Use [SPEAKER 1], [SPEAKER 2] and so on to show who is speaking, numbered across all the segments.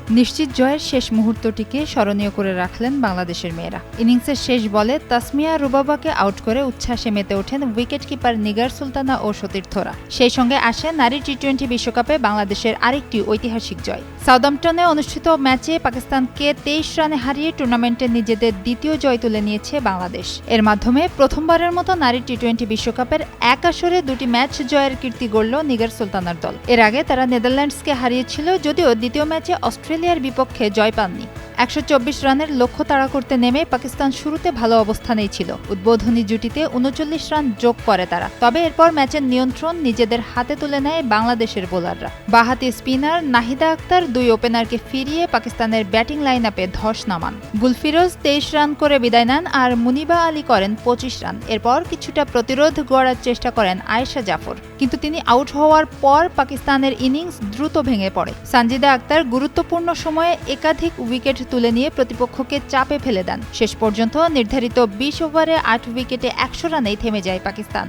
[SPEAKER 1] নিশ্চিত জয়ের শেষ মুহূর্তটিকে স্মরণীয় করে রাখলেন বাংলাদেশের মেয়েরা। ইনিংসের শেষ বলে তাসমিয়া রুবাবাকে আউট করে উচ্ছ্বাসে মেতে ওঠেন উইকেট কিপার নিগার সুলতানা ও সতীর্থরা। সেই সঙ্গে আসে নারী টি-20 বিশ্বকাপে বাংলাদেশের আরেকটি ঐতিহাসিক জয়। সাউদাম্পটনে অনুষ্ঠিত ম্যাচে পাকিস্তানকে 23 রানে হারিয়ে টুর্নামেন্টে নিজেদের দ্বিতীয় জয় তুলে নিয়েছে বাংলাদেশ। এর মাধ্যমে প্রথমবারের মতো নারী টি-20 বিশ্বকাপের এক আসরে দুটি ম্যাচ জয়ের কীর্তি গড়ল নিগার সুলতানার দল। এর আগে তারা নেদারল্যান্ডসকে হারিয়েছিল, যদিও দ্বিতীয় ম্যাচে অস্ট্রেলিয়ার বিপক্ষে জয় পাননি। 124 রানের লক্ষ্য তাড়া করতে নেমে পাকিস্তান শুরুতে ভালো অবস্থানেই ছিল। উদ্বোধনী জুটিতে 39 রান যোগ করে তারা। তবে এরপর ম্যাচের নিয়ন্ত্রণ নিজেদের হাতে তুলে নেয় বাংলাদেশের বোলাররা। বাঁহাতি স্পিনার নাহিদা আক্তার দুই ওপেনারকে ফিরিয়ে পাকিস্তানের ব্যাটিং লাইন আপে ধস নামান। গুলফিরোজ 23 রান করে বিদায় নেন আর মুনিবা আলী করেন 25 রান। এরপর কিছুটা প্রতিরোধ গড়ার চেষ্টা করেন আয়েশা জাফর, কিন্তু তিনি আউট হওয়ার পর পাকিস্তানের ইনিংস দ্রুত ভেঙে পড়ে। সানজিদা আক্তার গুরুত্বপূর্ণ সময়ে একাধিক উইকেট তুলে নিয়ে প্রতিপক্ষকে চাপে ফেলে দেন। শেষ পর্যন্ত নির্ধারিত 20 ওভারে 8 উইকেটে 100 রানেই থেমে যায় পাকিস্তান।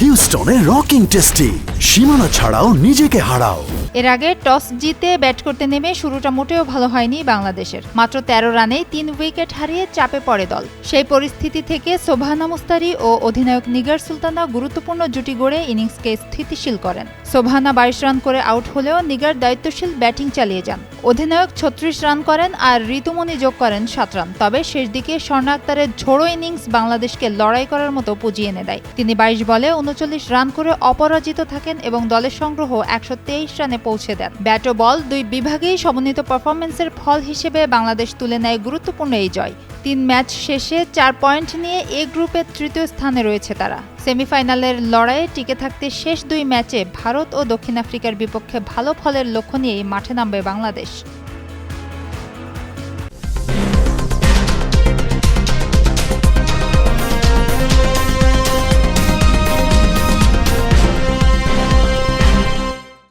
[SPEAKER 2] হিউস্টনে রকিং টেস্টি, সীমানা ছাড়াও নিজেকে হারাও।
[SPEAKER 1] এর আগে টস জিতে ব্যাট করতে নেমে শুরুটা মোটেও ভালো হয়নি বাংলাদেশের। মাত্র 13 রানেই 3 উইকেট হারিয়ে চাপে পড়ে দল। সেই পরিস্থিতি থেকে সোবহানা মুস্তারি ও অধিনায়ক নিগার সুলতানা গুরুত্বপূর্ণ জুটি গড়ে ইনিংসকে স্থিতিশীল করেন। সোবহানা 22 রান করে আউট হলেও নিগার দায়িত্বশীল ব্যাটিং চালিয়ে যান। অধিনায়ক 36 রান করেন আর ঋতুমণি যোগ করেন 7 রান। তবে শেষ দিকে স্বর্ণা আক্তারের ঝোড়ো ইনিংস বাংলাদেশকে লড়াই করার মতো পুঁজি এনে দেয়। তিনি 22 বলে 39 রান করে অপরাজিত থাকেন এবং দলের সংগ্রহ 123 রানে পৌঁছে দেন। ব্যাট ও বল দুই বিভাগেই সমন্বিত পারফরম্যান্সের ফল হিসেবে বাংলাদেশ তুলে নেয় গুরুত্বপূর্ণ এই জয়। 3 ম্যাচ শেষে 4 পয়েন্ট নিয়ে এ গ্রুপের তৃতীয় স্থানে রয়েছে তারা। সেমিফাইনালের লড়াইয়ে টিকে থাকতে শেষ 2 ম্যাচে ভারত ও দক্ষিণ আফ্রিকার বিপক্ষে ভালো ফলের লক্ষ্য নিয়েই মাঠে নামবে বাংলাদেশ।